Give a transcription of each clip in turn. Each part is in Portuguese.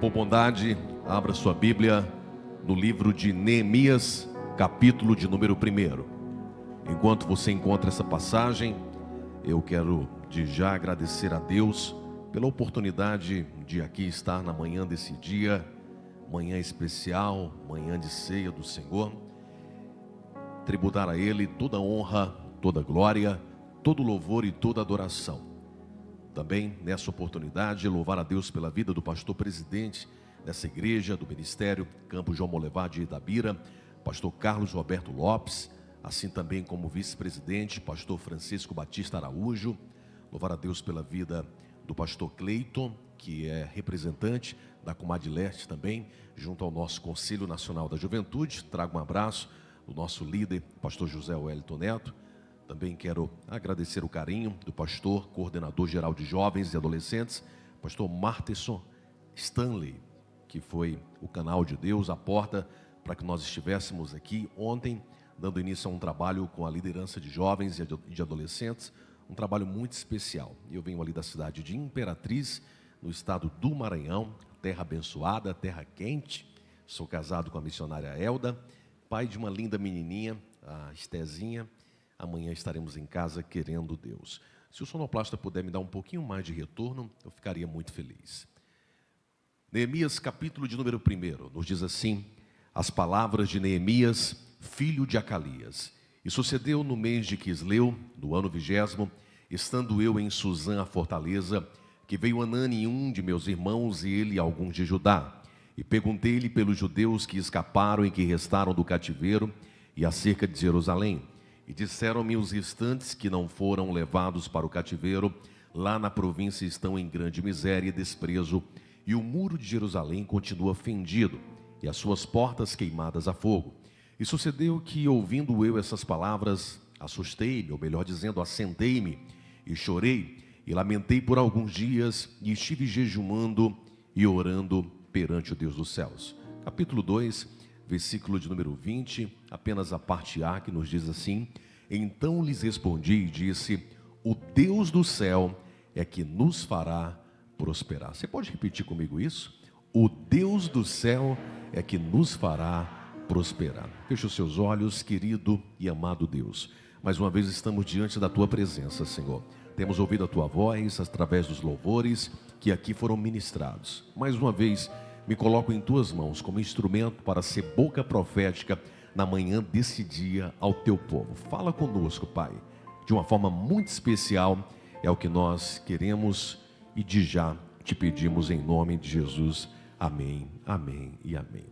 Por bondade, abra sua Bíblia no livro de Neemias, capítulo de número 1. Enquanto você encontra essa passagem, eu quero de já agradecer a Deus pela oportunidade de aqui estar na manhã desse dia, manhã especial, manhã de ceia do Senhor. Tributar a Ele toda honra, toda glória, todo louvor e toda adoração. Também, nessa oportunidade, louvar a Deus pela vida do pastor presidente dessa igreja, do ministério Campo João Molevá de Itabira, pastor Carlos Roberto Lopes, assim também como vice-presidente, pastor Francisco Batista Araújo. Louvar a Deus pela vida do pastor Cleiton, que é representante da Comadre Leste também, junto ao nosso Conselho Nacional da Juventude. Trago um abraço do nosso líder, pastor José Wellington Neto. Também quero agradecer o carinho do pastor, coordenador geral de jovens e adolescentes, pastor Marterson Stanley, que foi o canal de Deus, a porta para que nós estivéssemos aqui ontem, dando início a um trabalho com a liderança de jovens e de adolescentes, um trabalho muito especial. Eu venho ali da cidade de Imperatriz, no estado do Maranhão, terra abençoada, terra quente. Sou casado com a missionária Elda, pai de uma linda menininha, a Estezinha. Amanhã estaremos em casa querendo Deus. Se o sonoplasta puder me dar um pouquinho mais de retorno, eu ficaria muito feliz. Neemias, capítulo de número 1, nos diz assim, as palavras de Neemias, filho de Acalias. E sucedeu no mês de Quisleu, no ano 20º, estando eu em Suzã, a fortaleza, que veio Anani, um de meus irmãos, e ele e alguns de Judá. E perguntei-lhe pelos judeus que escaparam e que restaram do cativeiro, e acerca de Jerusalém. E disseram-me os restantes que não foram levados para o cativeiro, lá na província estão em grande miséria e desprezo, e o muro de Jerusalém continua fendido, e as suas portas queimadas a fogo. E sucedeu que, ouvindo eu essas palavras, assustei-me, ou melhor dizendo, assentei-me, e chorei, e lamentei por alguns dias, e estive jejumando e orando perante o Deus dos céus. Capítulo 2, versículo de número 20, apenas a parte A, que nos diz assim, então lhes respondi e disse, o Deus do céu é que nos fará prosperar. Você pode repetir comigo isso? O Deus do céu é que nos fará prosperar. Feche os seus olhos, querido e amado Deus. Mais uma vez estamos diante da Tua presença, Senhor. Temos ouvido a Tua voz através dos louvores que aqui foram ministrados. Mais uma vez, me coloco em Tuas mãos como instrumento para ser boca profética na manhã desse dia ao Teu povo. Fala conosco, Pai, de uma forma muito especial, é o que nós queremos e de já te pedimos em nome de Jesus. Amém, amém e amém.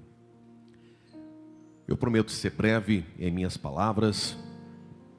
Eu prometo ser breve em minhas palavras,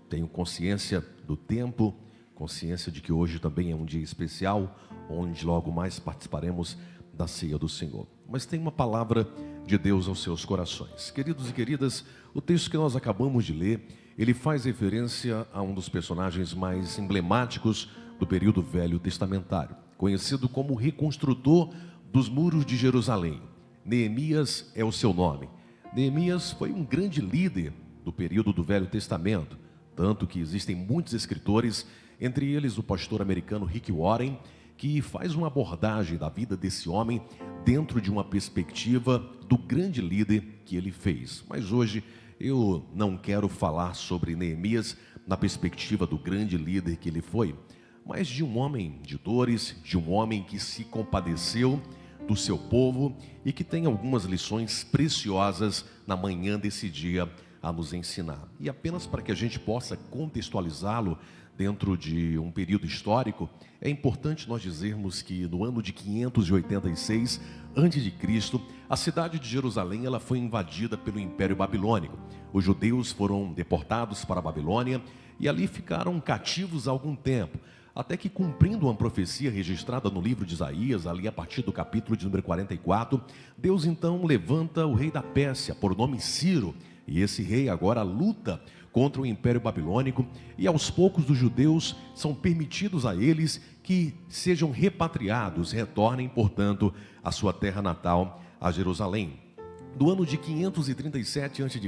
tenho consciência do tempo, consciência de que hoje também é um dia especial, onde logo mais participaremos da ceia do Senhor. Mas tem uma palavra de Deus aos seus corações. Queridos e queridas, o texto que nós acabamos de ler, ele faz referência a um dos personagens mais emblemáticos do período velho testamentário, conhecido como o reconstrutor dos muros de Jerusalém. Neemias é o seu nome. Neemias foi um grande líder do período do Velho Testamento, tanto que existem muitos escritores, entre eles o pastor americano Rick Warren, que faz uma abordagem da vida desse homem dentro de uma perspectiva do grande líder que ele fez. Mas hoje eu não quero falar sobre Neemias na perspectiva do grande líder que ele foi, mas de um homem de dores, de um homem que se compadeceu do seu povo e que tem algumas lições preciosas na manhã desse dia a nos ensinar. E apenas para que a gente possa contextualizá-lo dentro de um período histórico, é importante nós dizermos que no ano de 586 a.C., a cidade de Jerusalém ela foi invadida pelo Império Babilônico. Os judeus foram deportados para a Babilônia e ali ficaram cativos há algum tempo, até que, cumprindo uma profecia registrada no livro de Isaías, ali a partir do capítulo de número 44, Deus então levanta o rei da Pérsia, por nome Ciro, e esse rei agora luta contra o Império Babilônico, e aos poucos os judeus são permitidos a eles que sejam repatriados, retornem, portanto, à sua terra natal, a Jerusalém. Do ano de 537 a.C.,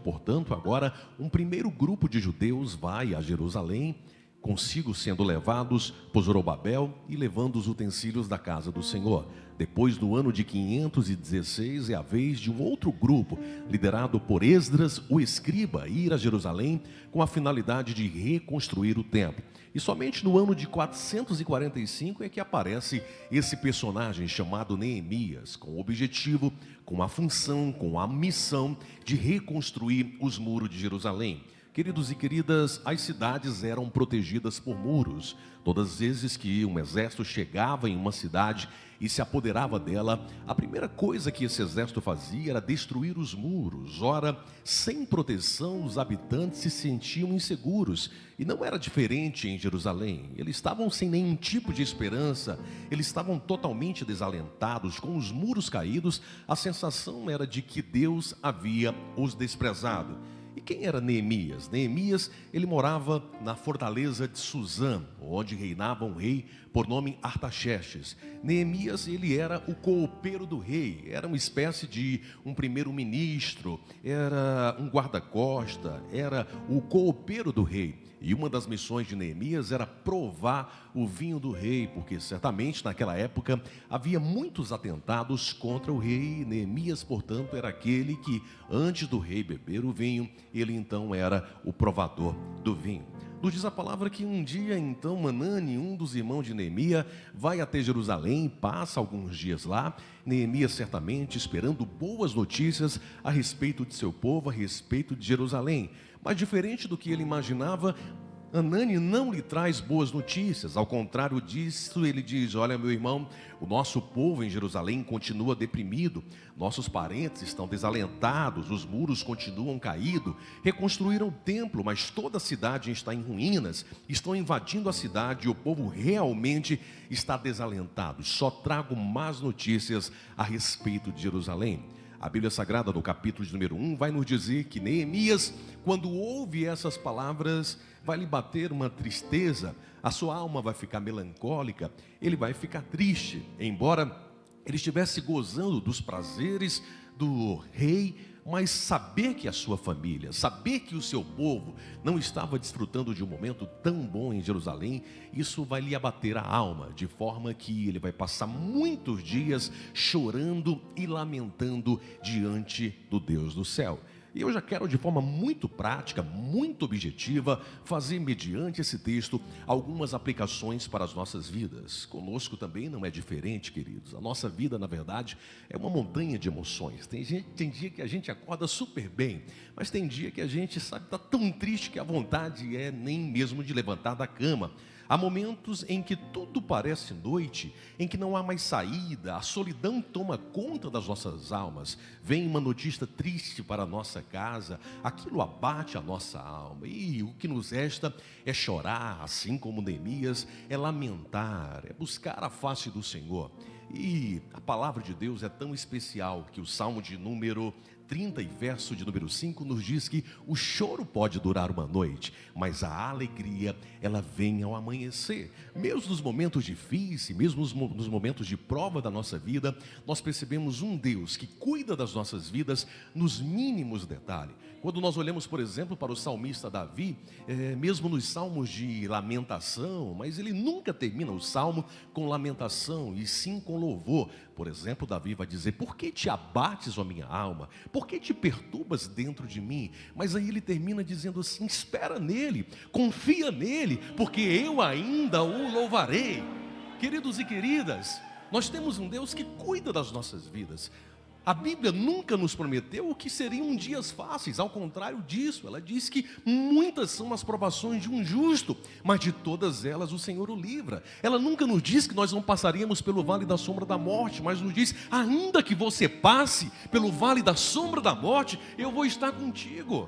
portanto, agora um primeiro grupo de judeus vai a Jerusalém, consigo sendo levados por Zorobabel e levando os utensílios da casa do Senhor. Depois do ano de 516, é a vez de um outro grupo, liderado por Esdras, o escriba, ir a Jerusalém com a finalidade de reconstruir o templo. E somente no ano de 445 é que aparece esse personagem chamado Neemias, com o objetivo, com a função, com a missão de reconstruir os muros de Jerusalém. Queridos e queridas, as cidades eram protegidas por muros. Todas as vezes que um exército chegava em uma cidade e se apoderava dela, a primeira coisa que esse exército fazia era destruir os muros. Ora, sem proteção, os habitantes se sentiam inseguros. E não era diferente em Jerusalém. Eles estavam sem nenhum tipo de esperança, eles estavam totalmente desalentados, com os muros caídos. A sensação era de que Deus havia os desprezado. E quem era Neemias? Neemias, ele morava na fortaleza de Suzã, onde reinava um rei por nome Artaxerxes. Neemias, ele era o copeiro do rei, era uma espécie de um primeiro-ministro, era um guarda-costa, era o copeiro do rei. E uma das missões de Neemias era provar o vinho do rei, porque certamente naquela época havia muitos atentados contra o rei. Neemias, portanto, era aquele que, antes do rei beber o vinho, ele então era o provador do vinho. Nos diz a palavra que um dia, então, Hanani, um dos irmãos de Neemias, vai até Jerusalém, passa alguns dias lá. Neemias, certamente, esperando boas notícias a respeito de seu povo, a respeito de Jerusalém. Mas diferente do que ele imaginava, Hanani não lhe traz boas notícias. Ao contrário disso, ele diz: olha, meu irmão, o nosso povo em Jerusalém continua deprimido, nossos parentes estão desalentados, os muros continuam caídos, reconstruíram o templo, mas toda a cidade está em ruínas, estão invadindo a cidade e o povo realmente está desalentado. Só trago más notícias a respeito de Jerusalém. A Bíblia Sagrada, no capítulo de número 1, vai nos dizer que Neemias, quando ouve essas palavras, vai lhe bater uma tristeza, a sua alma vai ficar melancólica, ele vai ficar triste, embora ele estivesse gozando dos prazeres do rei, mas saber que a sua família, saber que o seu povo não estava desfrutando de um momento tão bom em Jerusalém, isso vai lhe abater a alma, de forma que ele vai passar muitos dias chorando e lamentando diante do Deus do céu. E eu já quero, de forma muito prática, muito objetiva, fazer, mediante esse texto, algumas aplicações para as nossas vidas. Conosco também não é diferente, queridos. A nossa vida, na verdade, é uma montanha de emoções. Tem dia que a gente acorda super bem, mas tem dia que a gente, sabe, está tão triste que a vontade é nem mesmo de levantar da cama. Há momentos em que tudo parece noite, em que não há mais saída, a solidão toma conta das nossas almas. Vem uma notícia triste para a nossa casa, aquilo abate a nossa alma. E o que nos resta é chorar, assim como Neemias, é lamentar, é buscar a face do Senhor. E a palavra de Deus é tão especial que o Salmo de número 30 e verso de número 5 nos diz que o choro pode durar uma noite, mas a alegria, ela vem ao amanhecer. Mesmo nos momentos difíceis, mesmo nos momentos de prova da nossa vida, nós percebemos um Deus que cuida das nossas vidas nos mínimos detalhes. Quando nós olhamos, por exemplo, para o salmista Davi, mesmo nos salmos de lamentação, mas ele nunca termina o salmo com lamentação, e sim com louvor. Por exemplo, Davi vai dizer: por que te abates, ó minha alma? Por que te perturbas dentro de mim? Mas aí ele termina dizendo assim: espera nele, confia nele, porque eu ainda o louvarei. Queridos e queridas, nós temos um Deus que cuida das nossas vidas. A Bíblia nunca nos prometeu que seriam dias fáceis, ao contrário disso, ela diz que muitas são as provações de um justo, mas de todas elas o Senhor o livra. Ela nunca nos diz que nós não passaríamos pelo vale da sombra da morte, mas nos diz: ainda que você passe pelo vale da sombra da morte, eu vou estar contigo.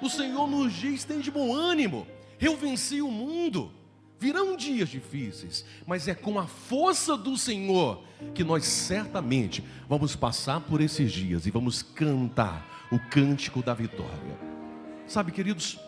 O Senhor nos diz: tem de bom ânimo, eu venci o mundo. Virão dias difíceis, mas é com a força do Senhor que nós certamente vamos passar por esses dias e vamos cantar o cântico da vitória. Sabe, queridos,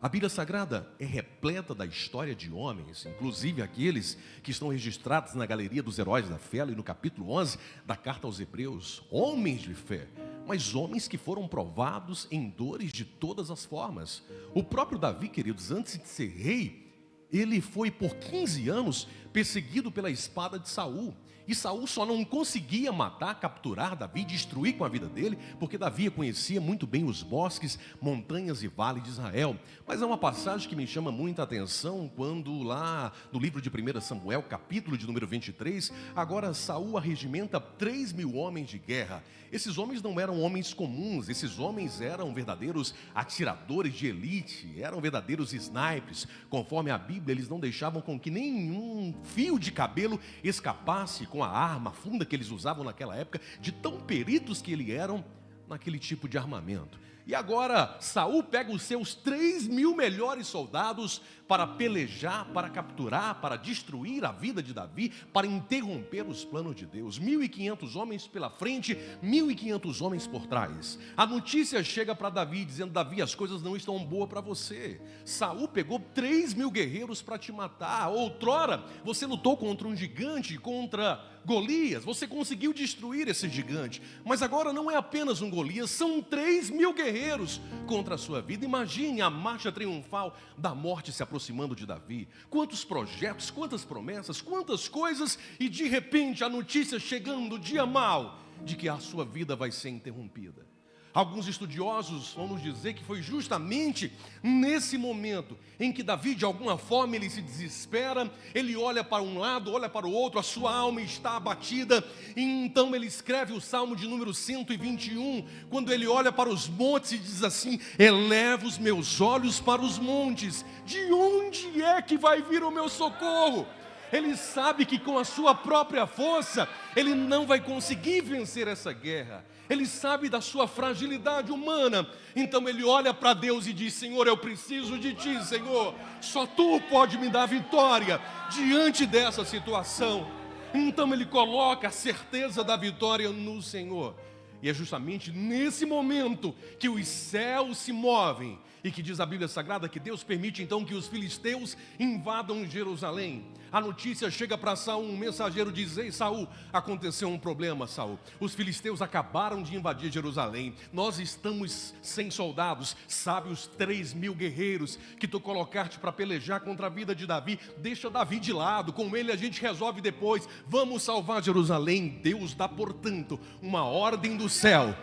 A Bíblia Sagrada é repleta da história de homens, inclusive aqueles que estão registrados na galeria dos heróis da fé, e no capítulo 11 da carta aos Hebreus, homens de fé, mas homens que foram provados em dores de todas as formas. O próprio Davi, queridos, antes de ser rei, ele foi por 15 anos perseguido pela espada de Saul. E Saul só não conseguia matar, capturar Davi, destruir com a vida dele, porque Davi conhecia muito bem os bosques, montanhas e vales de Israel. Mas é uma passagem que me chama muita atenção, quando lá no livro de 1 Samuel, capítulo de número 23, agora Saul arregimenta 3.000 homens de guerra. Esses homens não eram homens comuns, esses homens eram verdadeiros atiradores de elite, eram verdadeiros snipers. Conforme a Bíblia, eles não deixavam com que nenhum fio de cabelo escapasse com a arma, a funda que eles usavam naquela época, de tão peritos que eles eram naquele tipo de armamento. E agora Saul pega os seus 3.000 melhores soldados para pelejar, para capturar, para destruir a vida de Davi, para interromper os planos de Deus. 1.500 homens pela frente, 1.500 homens por trás. A notícia chega para Davi dizendo: Davi, as coisas não estão boas para você. Saul pegou 3.000 guerreiros para te matar. Outrora você lutou contra um gigante, contra Golias, você conseguiu destruir esse gigante, mas agora não é apenas um Golias, são 3.000 guerreiros contra a sua vida. Imagine a marcha triunfal da morte se aproximando de Davi. Quantos projetos, quantas promessas, quantas coisas, e de repente a notícia chegando, o dia mau, de que a sua vida vai ser interrompida. Alguns estudiosos vão nos dizer que foi justamente nesse momento em que Davi, de alguma forma, ele se desespera, ele olha para um lado, olha para o outro, a sua alma está abatida, e então ele escreve o Salmo de número 121, quando ele olha para os montes e diz assim: eleva os meus olhos para os montes, de onde é que vai vir o meu socorro? Ele sabe que com a sua própria força, ele não vai conseguir vencer essa guerra. Ele sabe da sua fragilidade humana. Então ele olha para Deus e diz: Senhor, eu preciso de Ti, Senhor. Só Tu pode me dar vitória diante dessa situação. Então ele coloca a certeza da vitória no Senhor. E é justamente nesse momento que os céus se movem, e que diz a Bíblia Sagrada que Deus permite então que os filisteus invadam Jerusalém. A notícia chega para Saul, um mensageiro diz: ei Saul, aconteceu um problema, Saul. Os filisteus acabaram de invadir Jerusalém. Nós estamos sem soldados. Sabe os 3.000 guerreiros que tu colocaste para pelejar contra a vida de Davi? Deixa Davi de lado, com ele a gente resolve depois. Vamos salvar Jerusalém. Deus dá, portanto, uma ordem do céu.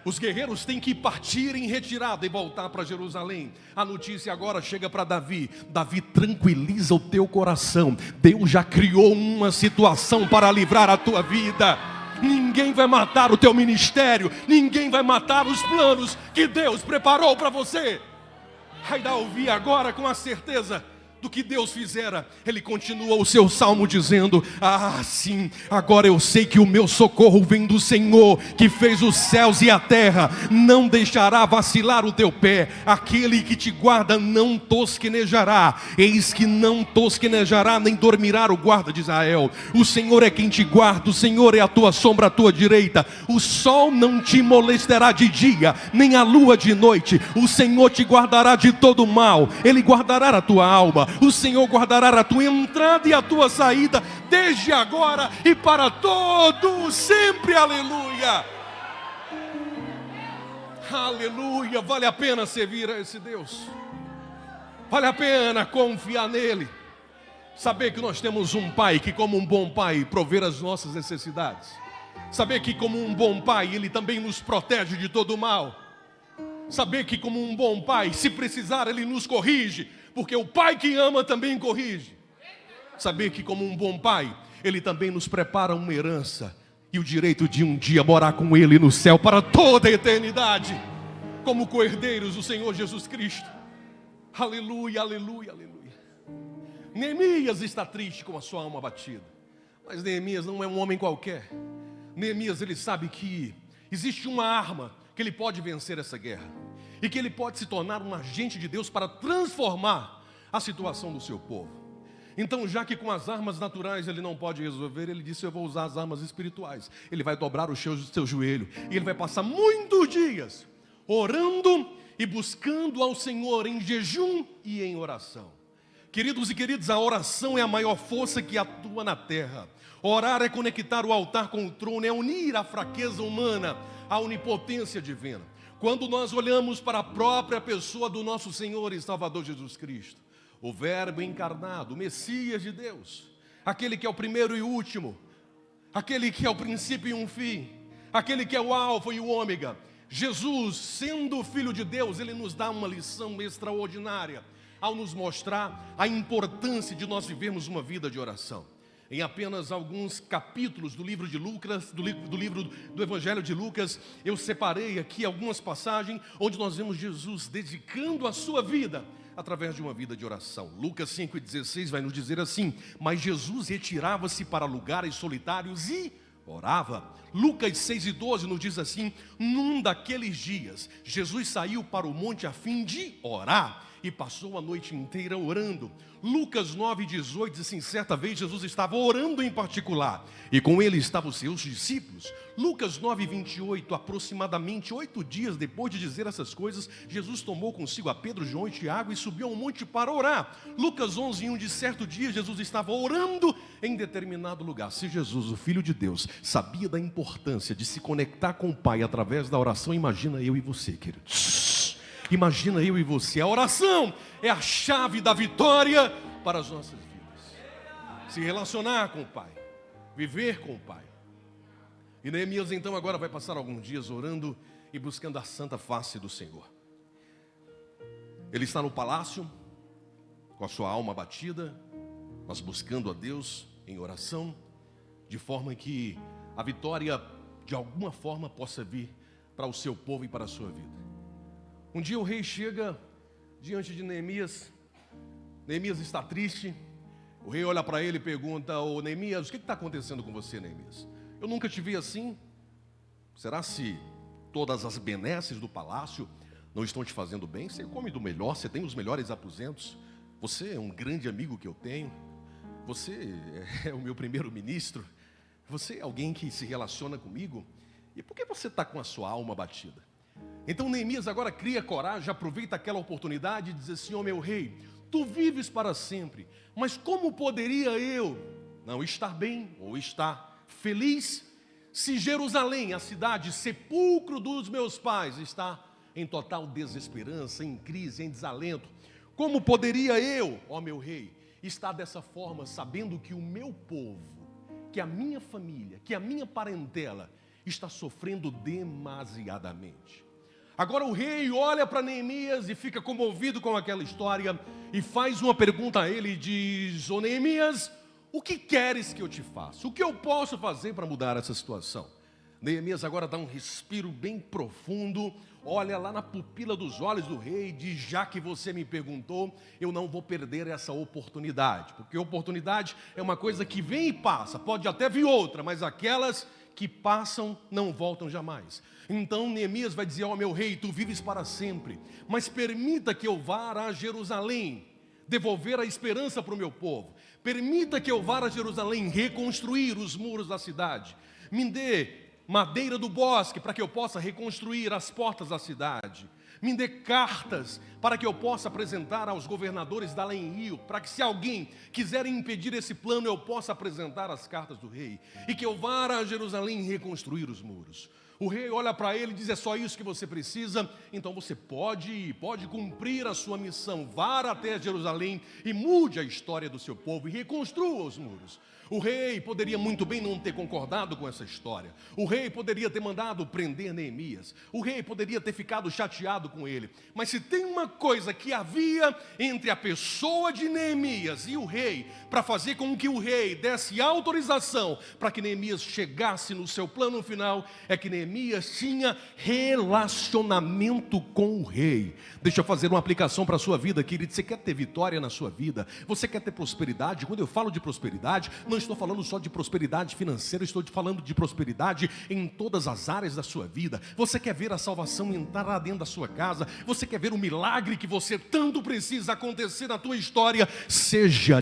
Os guerreiros têm que partir em retirada e voltar para Jerusalém. A notícia agora chega para Davi: Davi, tranquiliza o teu coração. Deus já criou uma situação para livrar a tua vida. Ninguém vai matar o teu ministério. Ninguém vai matar os planos que Deus preparou para você. Aí Davi agora, com a certeza do que Deus fizera, ele continua o seu salmo dizendo: ah, sim, agora eu sei que o meu socorro vem do Senhor, que fez os céus e a terra. Não deixará vacilar o teu pé. Aquele que te guarda não tosquenejará. Eis que não tosquenejará, nem dormirá o guarda de Israel. O Senhor é quem te guarda, o Senhor é a tua sombra à tua direita. O sol não te molestará de dia, nem a lua de noite. O Senhor te guardará de todo mal. Ele guardará a tua alma. O Senhor guardará a tua entrada e a tua saída, desde agora e para todo sempre. Aleluia. Aleluia. Vale a pena servir a esse Deus. Vale a pena confiar nele. Saber que nós temos um Pai que, como um bom Pai, provê as nossas necessidades. Saber que, como um bom Pai, Ele também nos protege de todo o mal. Saber que, como um bom Pai, se precisar, Ele nos corrige, porque o Pai que ama também corrige. Saber que, como um bom Pai, Ele também nos prepara uma herança e o direito de um dia morar com Ele no céu para toda a eternidade, como co-herdeiros do Senhor Jesus Cristo. Aleluia, aleluia, aleluia. Neemias está triste com a sua alma abatida, mas Neemias não é um homem qualquer. Neemias, ele sabe que existe uma arma que ele pode vencer essa guerra, e que ele pode se tornar um agente de Deus para transformar a situação do seu povo. Então, já que com as armas naturais ele não pode resolver, ele disse: eu vou usar as armas espirituais. Ele vai dobrar o seu joelho, e ele vai passar muitos dias orando e buscando ao Senhor em jejum e em oração. Queridos e queridas, a oração é a maior força que atua na terra. Orar é conectar o altar com o trono, é unir a fraqueza humana à onipotência divina. Quando nós olhamos para a própria pessoa do nosso Senhor e Salvador Jesus Cristo, o Verbo encarnado, o Messias de Deus, aquele que é o primeiro e o último, aquele que é o princípio e um fim, aquele que é o alfa e o ômega, Jesus, sendo o Filho de Deus, ele nos dá uma lição extraordinária ao nos mostrar a importância de nós vivermos uma vida de oração. Em apenas alguns capítulos do livro de Lucas, do livro do Evangelho de Lucas, eu separei aqui algumas passagens onde nós vemos Jesus dedicando a sua vida através de uma vida de oração. Lucas 5,16 vai nos dizer assim: mas Jesus retirava-se para lugares solitários e orava. Lucas 6,12 nos diz assim: num daqueles dias, Jesus saiu para o monte a fim de orar e passou a noite inteira orando. Lucas 9,18 diz assim: certa vez Jesus estava orando em particular, e com ele estavam os seus discípulos. Lucas 9,28, aproximadamente 8 dias depois de dizer essas coisas, Jesus tomou consigo a Pedro, João e Tiago e subiu ao monte para orar. Lucas 11,1 diz: certo dia Jesus estava orando em determinado lugar. Se Jesus, o Filho de Deus, sabia da importância de se conectar com o Pai através da oração, imagina eu e você, queridos. Imagina eu e você. A oração é a chave da vitória para as nossas vidas. Se relacionar com o Pai, viver com o Pai. E Neemias então agora vai passar alguns dias orando e buscando a santa face do Senhor. Ele está no palácio, com a sua alma abatida, mas buscando a Deus em oração, de forma que a vitória de alguma forma possa vir para o seu povo e para a sua vida. Um dia o rei chega diante de Neemias. Neemias está triste. O rei olha para ele e pergunta: ô Neemias, o que está acontecendo com você, Neemias? Eu nunca te vi assim. Será se todas as benesses do palácio não estão te fazendo bem? Você come do melhor, você tem os melhores aposentos. Você é um grande amigo que eu tenho. Você é o meu primeiro-ministro. Você é alguém que se relaciona comigo. E por que você está com a sua alma batida? Então Neemias agora cria coragem, aproveita aquela oportunidade e diz assim: ó meu rei, tu vives para sempre, mas como poderia eu não estar bem ou estar feliz se Jerusalém, a cidade, sepulcro dos meus pais, está em total desesperança, em crise, em desalento? Como poderia eu, ó meu rei, estar dessa forma, sabendo que o meu povo, que a minha família, que a minha parentela está sofrendo demasiadamente? Agora o rei olha para Neemias e fica comovido com aquela história e faz uma pergunta a ele e diz: ô Neemias, o que queres que eu te faça? O que eu posso fazer para mudar essa situação? Neemias agora dá um respiro bem profundo, olha lá na pupila dos olhos do rei e diz: já que você me perguntou, eu não vou perder essa oportunidade, porque oportunidade é uma coisa que vem e passa, pode até vir outra, mas aquelas que passam não voltam jamais. Então Neemias vai dizer: ó meu rei, tu vives para sempre, mas permita que eu vá a Jerusalém, devolver a esperança para o meu povo. Permita que eu vá a Jerusalém, reconstruir os muros da cidade. Me dê madeira do bosque para que eu possa reconstruir as portas da cidade. Me dê cartas para que eu possa apresentar aos governadores da Além Rio, para que se alguém quiser impedir esse plano, eu possa apresentar as cartas do rei, e que eu vá a Jerusalém reconstruir os muros. O rei olha para ele e diz: é só isso que você precisa? Então você pode ir, pode cumprir a sua missão. Vá até Jerusalém e mude a história do seu povo e reconstrua os muros. O rei poderia muito bem não ter concordado com essa história. O rei poderia ter mandado prender Neemias. O rei poderia ter ficado chateado com ele. Mas se tem uma coisa que havia entre a pessoa de Neemias e o rei, para fazer com que o rei desse autorização para que Neemias chegasse no seu plano final, é que Neemias tinha relacionamento com o rei. Deixa eu fazer uma aplicação para a sua vida, querido. Você quer ter vitória na sua vida? Você quer ter prosperidade? Quando eu falo de prosperidade, não estou falando só de prosperidade financeira, estou falando de prosperidade em todas as áreas da sua vida. Você quer ver a salvação entrar lá dentro da sua casa? Você quer ver o milagre que você tanto precisa acontecer na tua história?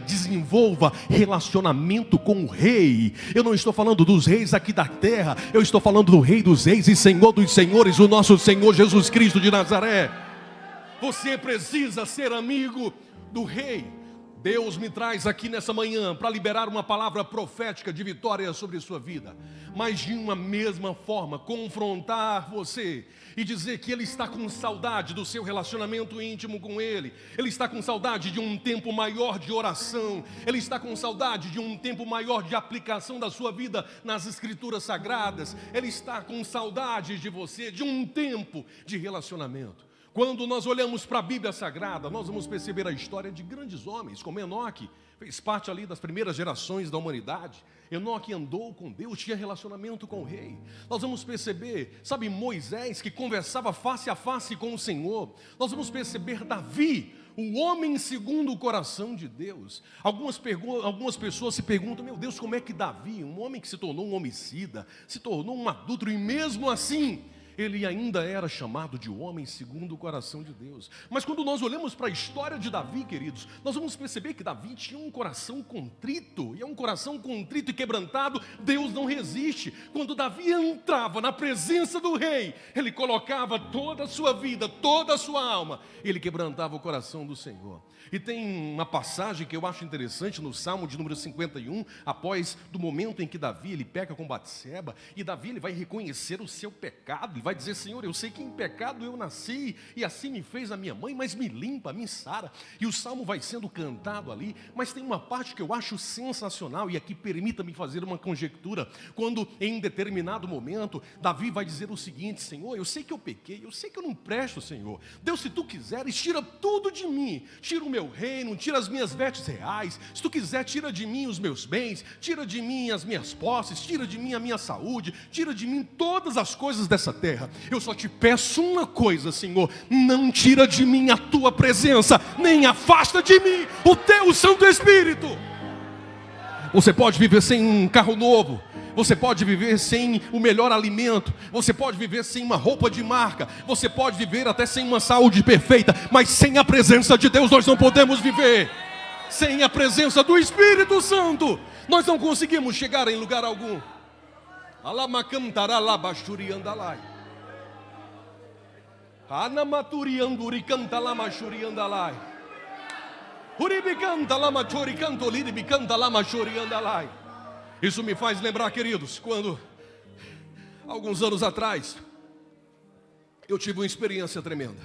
Desenvolva relacionamento com o rei. Eu não estou falando dos reis aqui da terra, eu estou falando do rei dos reis e senhor dos senhores, o nosso Senhor Jesus Cristo de Nazaré. Você precisa ser amigo do rei. Deus me traz aqui nessa manhã para liberar uma palavra profética de vitória sobre sua vida, mas de uma mesma forma confrontar você e dizer que Ele está com saudade do seu relacionamento íntimo com Ele. Ele está com saudade de um tempo maior de oração. Ele está com saudade de um tempo maior de aplicação da sua vida nas Escrituras Sagradas. Ele está com saudade de você, de um tempo de relacionamento. Quando nós olhamos para a Bíblia Sagrada, nós vamos perceber a história de grandes homens, como Enoque, fez parte ali das primeiras gerações da humanidade. Enoque andou com Deus, tinha relacionamento com o rei. Nós vamos perceber, sabe, Moisés, que conversava face a face com o Senhor. Nós vamos perceber Davi, o homem segundo o coração de Deus. Algumas pessoas se perguntam, meu Deus, como é que Davi, um homem que se tornou um homicida, se tornou um adúltero, e mesmo assim ele ainda era chamado de homem segundo o coração de Deus. Mas quando nós olhamos para a história de Davi, queridos, nós vamos perceber que Davi tinha um coração contrito. E é um coração contrito e quebrantado, Deus não resiste. Quando Davi entrava na presença do rei, ele colocava toda a sua vida, toda a sua alma, ele quebrantava o coração do Senhor. E tem uma passagem que eu acho interessante no Salmo de número 51, após do momento em que Davi ele peca com Batseba, e Davi ele vai reconhecer o seu pecado, ele vai dizer, Senhor, eu sei que em pecado eu nasci, e assim me fez a minha mãe, mas me limpa, me sara. E o Salmo vai sendo cantado ali, mas tem uma parte que eu acho sensacional, e aqui permita-me fazer uma conjectura, quando em determinado momento, Davi vai dizer o seguinte, Senhor, eu sei que eu pequei, eu sei que eu não presto, Senhor, Deus, se Tu quiseres, tira tudo de mim, tira o meu reino, tira as minhas vestes reais, se Tu quiser, tira de mim os meus bens, tira de mim as minhas posses, tira de mim a minha saúde, tira de mim todas as coisas dessa terra. Eu só te peço uma coisa, Senhor, não tira de mim a Tua presença, nem afasta de mim o Teu Santo Espírito. Você pode viver sem um carro novo, você pode viver sem o melhor alimento, você pode viver sem uma roupa de marca, você pode viver até sem uma saúde perfeita, mas sem a presença de Deus nós não podemos viver. Sem a presença do Espírito Santo, nós não conseguimos chegar em lugar algum. Alamacantaralabachuriandalai. Anamaturianduricantalamasuriandalai. Uribicantalamaturicantoriribicantalamasuriandalai. Isso me faz lembrar, queridos, quando, alguns anos atrás, eu tive uma experiência tremenda.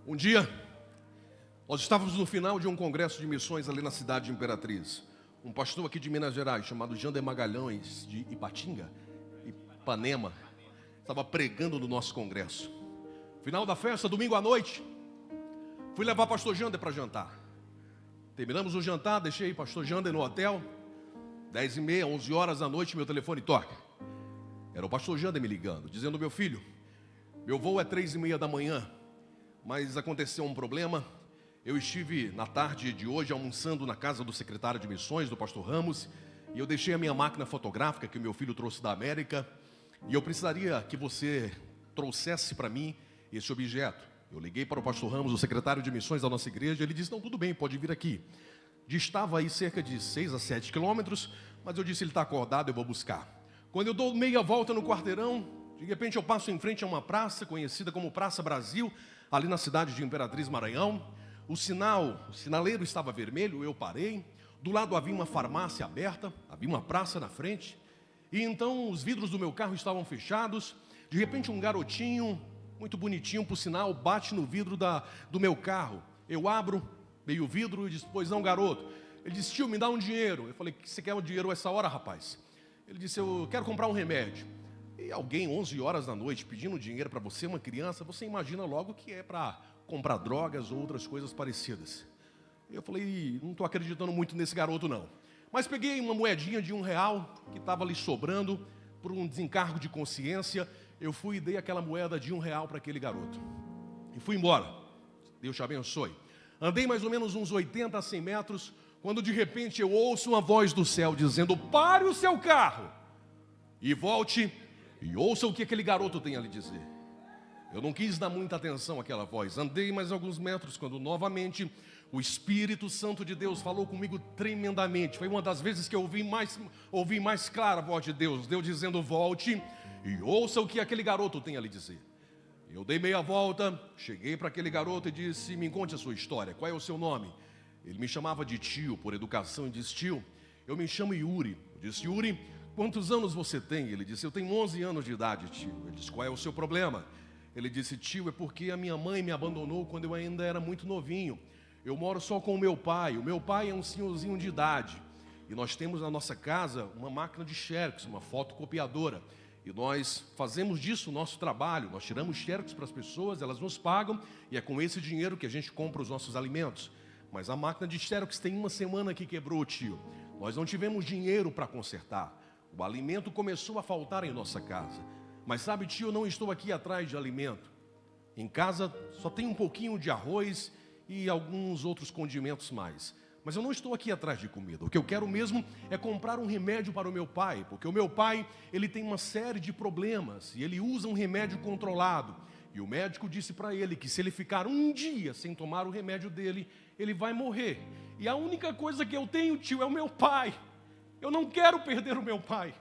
Um dia, nós estávamos no final de um congresso de missões ali na cidade de Imperatriz. Um pastor aqui de Minas Gerais, chamado Jander Magalhães, de Ipatinga, Ipanema, estava pregando no nosso congresso. Final da festa, domingo à noite, fui levar o pastor Jander para jantar. Terminamos o jantar, deixei o pastor Jander no hotel. 10h30, 11 horas da noite, meu telefone toca. Era o pastor Jander me ligando, dizendo, meu filho, meu voo é 3h30 da manhã, mas aconteceu um problema. Eu estive na tarde de hoje almoçando na casa do secretário de missões, do pastor Ramos, e eu deixei a minha máquina fotográfica que o meu filho trouxe da América, e eu precisaria que você trouxesse para mim esse objeto. Eu liguei para o pastor Ramos, o secretário de missões da nossa igreja, ele disse, não, tudo bem, pode vir aqui. Distava aí cerca de 6 a 7 quilômetros, mas eu disse, ele está acordado, eu vou buscar. Quando eu dou meia volta no quarteirão, de repente eu passo em frente a uma praça, conhecida como Praça Brasil, ali na cidade de Imperatriz, Maranhão. O sinaleiro estava vermelho, eu parei. Do lado havia uma farmácia aberta, havia uma praça na frente. E então os vidros do meu carro estavam fechados. De repente um garotinho, muito bonitinho, por sinal, bate no vidro do meu carro. Eu abro meio vidro e disse, pois não, garoto. Ele disse, tio, me dá um dinheiro. Eu falei, você quer um dinheiro essa hora, rapaz? Ele disse, eu quero comprar um remédio. E alguém, 11 horas da noite, pedindo dinheiro para você, uma criança, você imagina logo que é para comprar drogas ou outras coisas parecidas. Eu falei, não estou acreditando muito nesse garoto, não. Mas peguei uma moedinha de R$1 que estava ali sobrando, por um desencargo de consciência. Eu fui e dei aquela moeda de R$1 para aquele garoto. E fui embora. Deus te abençoe. Andei mais ou menos uns 80 a 100 metros, quando de repente eu ouço uma voz do céu dizendo, pare o seu carro e volte e ouça o que aquele garoto tem a lhe dizer. Eu não quis dar muita atenção àquela voz. Andei mais alguns metros, quando novamente o Espírito Santo de Deus falou comigo tremendamente. Foi uma das vezes que eu ouvi mais clara a voz de Deus. Deus dizendo, volte e ouça o que aquele garoto tem a lhe dizer. Eu dei meia volta, cheguei para aquele garoto e disse: me conte a sua história, qual é o seu nome? Ele me chamava de tio por educação e disse: tio, eu me chamo Yuri. Eu disse: Yuri, quantos anos você tem? Ele disse: eu tenho 11 anos de idade, tio. Eu disse: qual é o seu problema? Ele disse: tio, é porque a minha mãe me abandonou quando eu ainda era muito novinho. Eu moro só com o meu pai é um senhorzinho de idade. E nós temos na nossa casa uma máquina de xerox, uma fotocopiadora. E nós fazemos disso o nosso trabalho. Nós tiramos xerox para as pessoas, elas nos pagam, e é com esse dinheiro que a gente compra os nossos alimentos. Mas a máquina de xerox tem uma semana que quebrou, tio. Nós não tivemos dinheiro para consertar. O alimento começou a faltar em nossa casa. Mas sabe, tio, eu não estou aqui atrás de alimento. Em casa só tem um pouquinho de arroz e alguns outros condimentos mais. Mas eu não estou aqui atrás de comida. O que eu quero mesmo é comprar um remédio para o meu pai. Porque o meu pai, ele tem uma série de problemas. E ele usa um remédio controlado. E o médico disse para ele que se ele ficar um dia sem tomar o remédio dele, ele vai morrer. E a única coisa que eu tenho, tio, é o meu pai. Eu não quero perder o meu pai.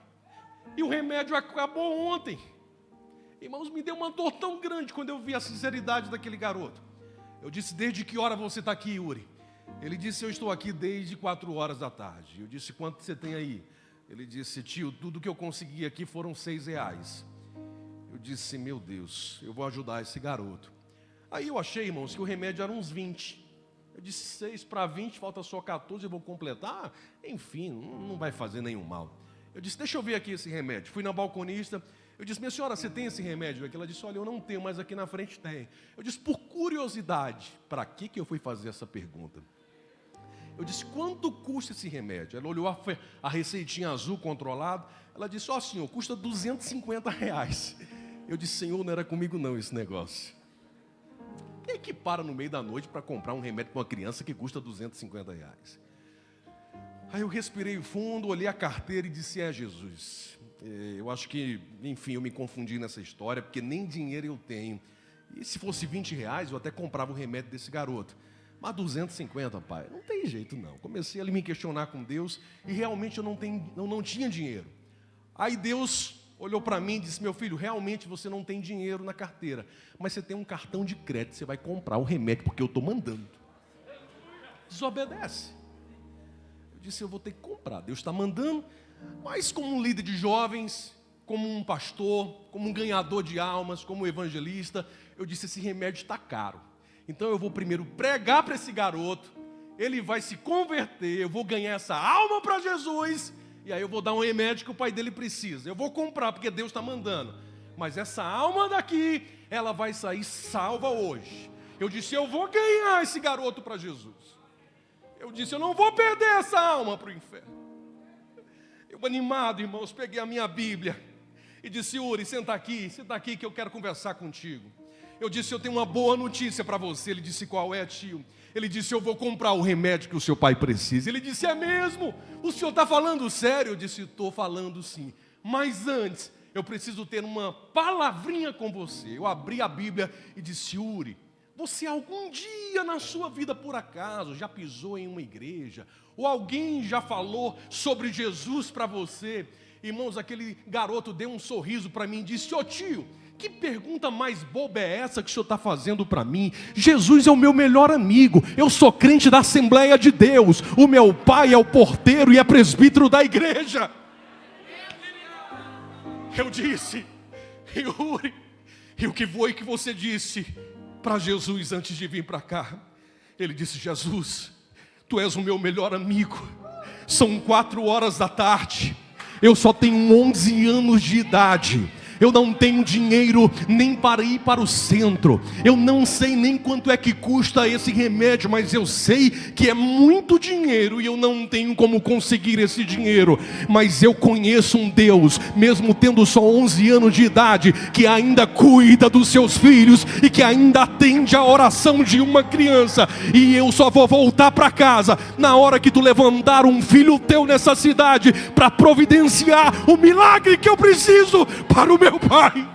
E o remédio acabou ontem. Irmãos, me deu uma dor tão grande quando eu vi a sinceridade daquele garoto. Eu disse: desde que hora você está aqui, Yuri? Ele disse: eu estou aqui desde 4 horas da tarde. Eu disse: quanto você tem aí? Ele disse: tio, tudo que eu consegui aqui foram R$6. Eu disse: meu Deus, eu vou ajudar esse garoto. Aí eu achei, irmãos, que o remédio era uns 20. Eu disse: 6 para 20, falta só 14, eu vou completar. Enfim, não vai fazer nenhum mal. Eu disse: deixa eu ver aqui esse remédio. Fui na balconista. Eu disse: minha senhora, você tem esse remédio aqui? Ela disse: olha, eu não tenho, mas aqui na frente tem. Eu disse: por curiosidade, para que eu fui fazer essa pergunta? Eu disse: quanto custa esse remédio? Ela olhou a receitinha azul controlada. Ela disse: ó, senhor, custa R$250. Eu disse: senhor, não era comigo não esse negócio. Quem é que para no meio da noite para comprar um remédio para uma criança que custa R$250? Aí eu respirei fundo, olhei a carteira e disse: é Jesus. Eu acho que, enfim, eu me confundi nessa história, porque nem dinheiro eu tenho. E se fosse R$20, eu até comprava o remédio desse garoto. Mas 250, pai, não tem jeito não. Comecei a me questionar com Deus e realmente eu não tinha dinheiro. Aí Deus olhou para mim e disse: meu filho, realmente você não tem dinheiro na carteira, mas você tem um cartão de crédito, você vai comprar o remédio porque eu estou mandando. Desobedece. Eu disse: eu vou ter que comprar, Deus está mandando. Mas como um líder de jovens, como um pastor, como um ganhador de almas, como um evangelista, eu disse: esse remédio está caro. Então eu vou primeiro pregar para esse garoto, ele vai se converter, eu vou ganhar essa alma para Jesus, e aí eu vou dar um remédio que o pai dele precisa. Eu vou comprar porque Deus está mandando. Mas essa alma daqui, ela vai sair salva hoje. Eu disse: eu vou ganhar esse garoto para Jesus. Eu disse: eu não vou perder essa alma para o inferno. Eu, animado, irmãos, peguei a minha Bíblia e disse: Yuri, senta aqui que eu quero conversar contigo. Eu disse: eu tenho uma boa notícia para você. Ele disse: qual é, tio? Ele disse: eu vou comprar o remédio que o seu pai precisa. Ele disse: é mesmo? O senhor está falando sério? Eu disse: estou falando sim. Mas antes, eu preciso ter uma palavrinha com você. Eu abri a Bíblia e disse: Yuri, você algum dia na sua vida, por acaso, já pisou em uma igreja? Ou alguém já falou sobre Jesus para você? Irmãos, aquele garoto deu um sorriso para mim e disse: ô tio, que pergunta mais boba é essa que o senhor está fazendo para mim? Jesus é o meu melhor amigo, eu sou crente da Assembleia de Deus, o meu pai é o porteiro e é presbítero da igreja. Eu disse: Yuri, e o que foi que você disse para Jesus antes de vir para cá? Ele disse: Jesus, tu és o meu melhor amigo. São 4 horas da tarde, eu só tenho 11 anos de idade. Eu não tenho dinheiro nem para ir para o centro. Eu não sei nem quanto é que custa esse remédio, mas eu sei que é muito dinheiro e eu não tenho como conseguir esse dinheiro. Mas eu conheço um Deus, mesmo tendo só 11 anos de idade, que ainda cuida dos seus filhos e que ainda atende a oração de uma criança. E eu só vou voltar para casa na hora que tu levantar um filho teu nessa cidade para providenciar o milagre que eu preciso para o meu pai.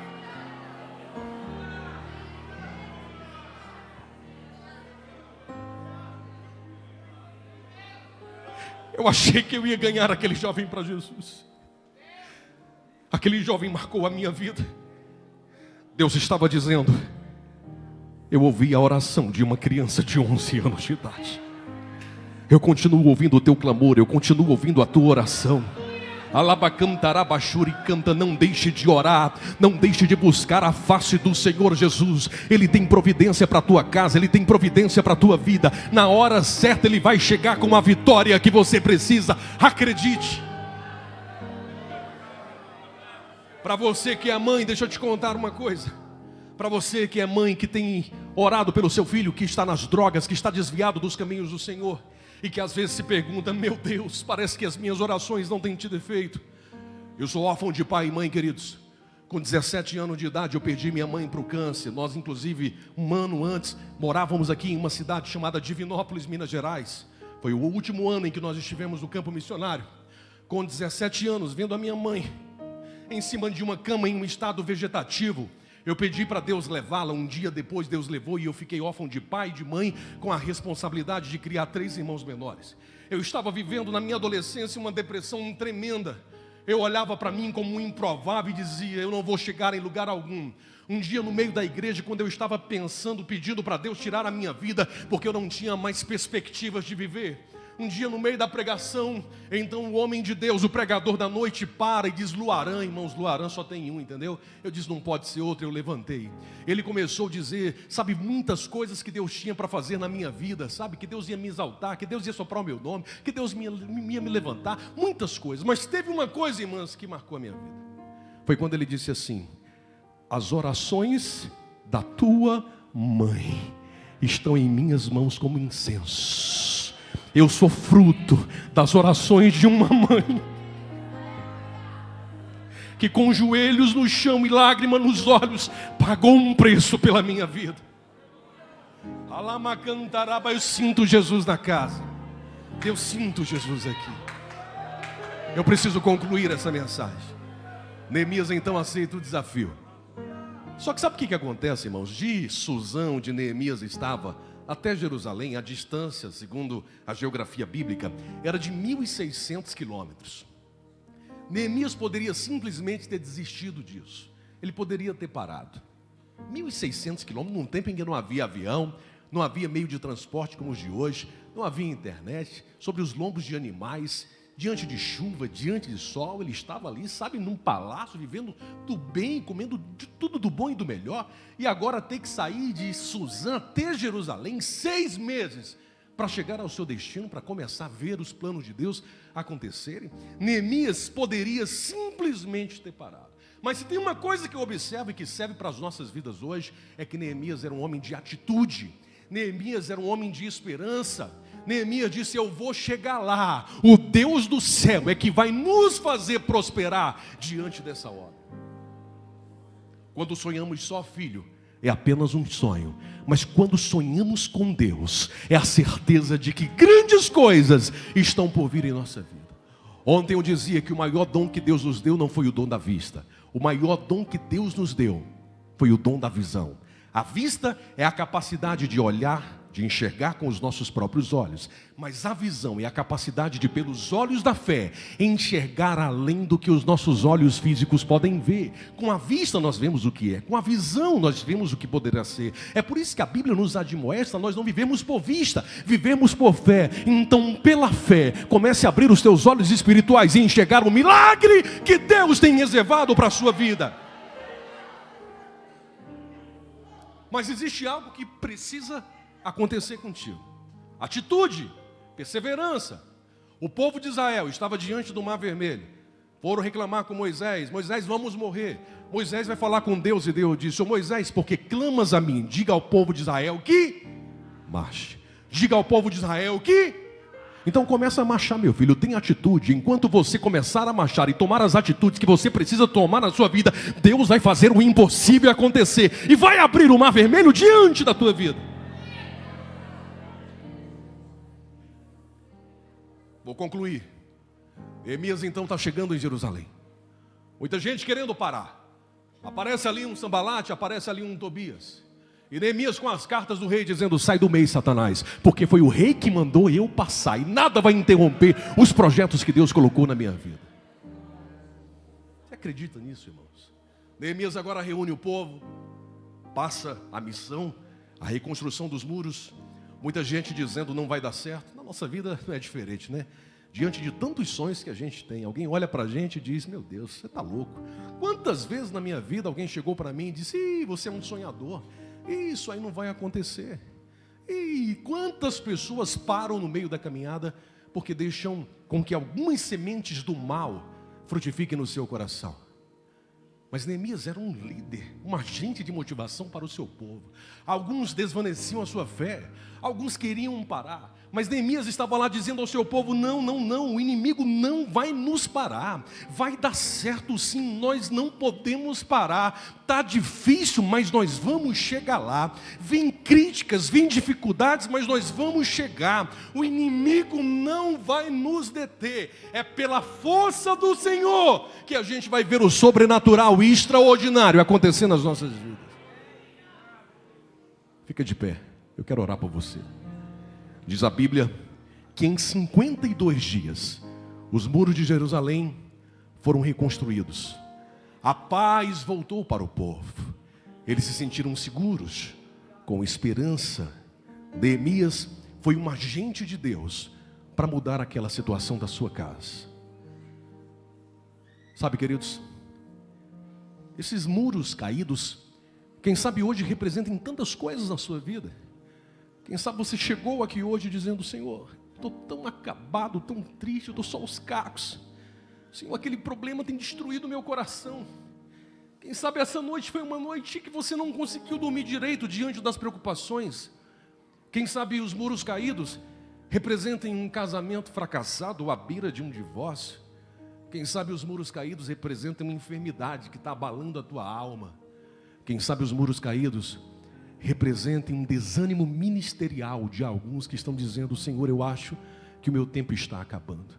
Eu achei que eu ia ganhar aquele jovem para Jesus. Aquele jovem marcou a minha vida. Deus estava dizendo: eu ouvi a oração de uma criança de 11 anos de idade. Eu continuo ouvindo o teu clamor, eu continuo ouvindo a tua oração. Alabacantarabachuri canta, não deixe de orar, não deixe de buscar a face do Senhor Jesus. Ele tem providência para a tua casa, Ele tem providência para a tua vida. Na hora certa Ele vai chegar com a vitória que você precisa. Acredite. Para você que é mãe, deixa eu te contar uma coisa. Para você que é mãe, que tem orado pelo seu filho que está nas drogas, que está desviado dos caminhos do Senhor, e que às vezes se pergunta: meu Deus, parece que as minhas orações não têm tido efeito. Eu sou órfão de pai e mãe, queridos. Com 17 anos de idade eu perdi minha mãe para o câncer. Nós inclusive um ano antes morávamos aqui em uma cidade chamada Divinópolis, Minas Gerais. Foi o último ano em que nós estivemos no campo missionário. Com 17 anos, vendo a minha mãe em cima de uma cama em um estado vegetativo, eu pedi para Deus levá-la. Um dia depois Deus levou e eu fiquei órfão de pai e de mãe, com a responsabilidade de criar 3 irmãos menores. Eu estava vivendo na minha adolescência uma depressão tremenda. Eu olhava para mim como um improvável e dizia: eu não vou chegar em lugar algum. Um dia no meio da igreja, quando eu estava pensando, pedindo para Deus tirar a minha vida, porque eu não tinha mais perspectivas de viver. Um dia no meio da pregação, então o homem de Deus, o pregador da noite, para e diz: Luarã, irmãos, Luarã só tem um, entendeu? Eu disse: não pode ser outro. Eu levantei. Ele começou a dizer, sabe, muitas coisas que Deus tinha para fazer na minha vida, sabe, que Deus ia me exaltar, que Deus ia soprar o meu nome, que Deus ia me levantar, muitas coisas. Mas teve uma coisa, irmãs, que marcou a minha vida. Foi quando ele disse assim: as orações da tua mãe estão em minhas mãos como incenso. Eu sou fruto das orações de uma mãe que com joelhos no chão e lágrima nos olhos pagou um preço pela minha vida. Alamacantaraba, eu sinto Jesus na casa. Eu sinto Jesus aqui. Eu preciso concluir essa mensagem. Neemias então aceita o desafio. Só que sabe o que acontece, irmãos? De Suzã, onde Neemias estava, até Jerusalém, a distância, segundo a geografia bíblica, era de 1.600 quilômetros. Neemias poderia simplesmente ter desistido disso. Ele poderia ter parado. 1.600 quilômetros, num tempo em que não havia avião, não havia meio de transporte como os de hoje, não havia internet, sobre os lombos de animais, diante de chuva, diante de sol. Ele estava ali, sabe, num palácio, vivendo do bem, comendo de tudo do bom e do melhor, e agora tem que sair de Suzã até Jerusalém, 6 meses, para chegar ao seu destino, para começar a ver os planos de Deus acontecerem. Neemias poderia simplesmente ter parado. Mas se tem uma coisa que eu observo e que serve para as nossas vidas hoje, é que Neemias era um homem de atitude. Neemias era um homem de esperança. Neemias disse: eu vou chegar lá. O Deus do céu é que vai nos fazer prosperar diante dessa hora. Quando sonhamos só, filho, é apenas um sonho. Mas quando sonhamos com Deus, é a certeza de que grandes coisas estão por vir em nossa vida. Ontem eu dizia que o maior dom que Deus nos deu não foi o dom da vista. O maior dom que Deus nos deu foi o dom da visão. A vista é a capacidade de olhar, de enxergar com os nossos próprios olhos. Mas a visão é a capacidade de, pelos olhos da fé, enxergar além do que os nossos olhos físicos podem ver. Com a vista nós vemos o que é, com a visão nós vemos o que poderá ser. É por isso que a Bíblia nos admoesta: nós não vivemos por vista, vivemos por fé. Então, pela fé, comece a abrir os teus olhos espirituais e enxergar o milagre que Deus tem reservado para a sua vida. Mas existe algo que precisa acontecer contigo: atitude, perseverança. O povo de Israel estava diante do Mar Vermelho. Foram reclamar com Moisés: Moisés, vamos morrer. Moisés vai falar com Deus e Deus disse: ô Moisés, porque clamas a mim, diga ao povo de Israel que marche. Diga ao povo de Israel que... Então começa a marchar, meu filho, tem atitude. Enquanto você começar a marchar e tomar as atitudes que você precisa tomar na sua vida, Deus vai fazer o impossível acontecer e vai abrir o Mar Vermelho diante da tua vida. Vou concluir. Neemias então está chegando em Jerusalém. Muita gente querendo parar. Aparece ali um Sambalate, aparece ali um Tobias. E Neemias com as cartas do rei dizendo: sai do meio, Satanás, porque foi o rei que mandou eu passar, e nada vai interromper os projetos que Deus colocou na minha vida. Você acredita nisso, irmãos? Neemias agora reúne o povo, passa a missão, a reconstrução dos muros. Muita gente dizendo não vai dar certo. Na nossa vida não é diferente, né? Diante de tantos sonhos que a gente tem, alguém olha para a gente e diz: meu Deus, você está louco. Quantas vezes na minha vida alguém chegou para mim e disse: ih, você é um sonhador, isso aí não vai acontecer. E quantas pessoas param no meio da caminhada porque deixam com que algumas sementes do mal frutifiquem no seu coração. Mas Neemias era um líder, um agente de motivação para o seu povo. Alguns desvaneciam a sua fé, alguns queriam parar, mas Neemias estava lá dizendo ao seu povo: não, não, não, o inimigo não vai nos parar, vai dar certo sim, nós não podemos parar, está difícil, mas nós vamos chegar lá, vem críticas, vem dificuldades, mas nós vamos chegar, o inimigo não vai nos deter, é pela força do Senhor que a gente vai ver o sobrenatural e extraordinário acontecer nas nossas vidas. Fica de pé, eu quero orar por você. Diz a Bíblia que em 52 dias os muros de Jerusalém foram reconstruídos. A paz voltou para o povo. Eles se sentiram seguros, com esperança. Neemias foi um agente de Deus para mudar aquela situação da sua casa. Sabe, queridos, esses muros caídos, quem sabe hoje representem tantas coisas na sua vida. Quem sabe você chegou aqui hoje dizendo: Senhor, estou tão acabado, tão triste, eu estou só os cacos. Senhor, aquele problema tem destruído o meu coração. Quem sabe essa noite foi uma noite que você não conseguiu dormir direito diante das preocupações. Quem sabe os muros caídos representem um casamento fracassado ou à beira de um divórcio. Quem sabe os muros caídos representam uma enfermidade que está abalando a tua alma. Quem sabe os muros caídos representem um desânimo ministerial de alguns que estão dizendo: Senhor, eu acho que o meu tempo está acabando.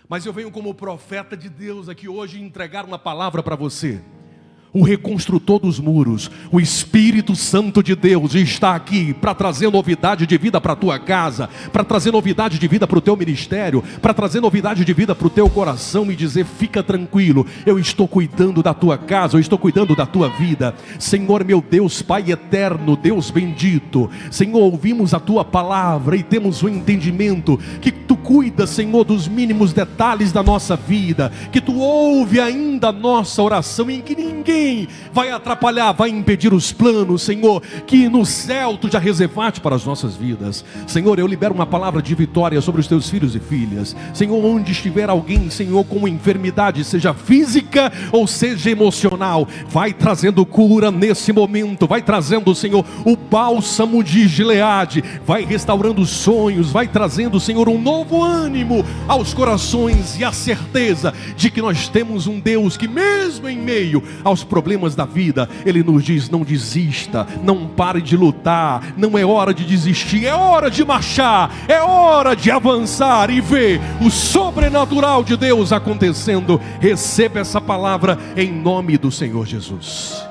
Mas eu venho como profeta de Deus aqui hoje entregar uma palavra para você. O reconstrutor dos muros, o Espírito Santo de Deus está aqui para trazer novidade de vida para a tua casa, para trazer novidade de vida para o teu ministério, para trazer novidade de vida para o teu coração e dizer: fica tranquilo, eu estou cuidando da tua casa, eu estou cuidando da tua vida. Senhor meu Deus, Pai eterno, Deus bendito, Senhor, ouvimos a tua palavra e temos o entendimento que tu cuida, Senhor, dos mínimos detalhes da nossa vida, que tu ouve ainda a nossa oração em que ninguém vai atrapalhar, vai impedir os planos, Senhor, que no céu tu já reservaste para as nossas vidas. Senhor, eu libero uma palavra de vitória sobre os teus filhos e filhas. Senhor, onde estiver alguém, Senhor, com enfermidade, seja física ou seja emocional, vai trazendo cura nesse momento, vai trazendo, Senhor, o bálsamo de Gileade, vai restaurando sonhos, vai trazendo, Senhor, um novo ânimo aos corações e a certeza de que nós temos um Deus que mesmo em meio aos problemas da vida, Ele nos diz: não desista, não pare de lutar, não é hora de desistir, é hora de marchar, é hora de avançar e ver o sobrenatural de Deus acontecendo. Receba essa palavra em nome do Senhor Jesus.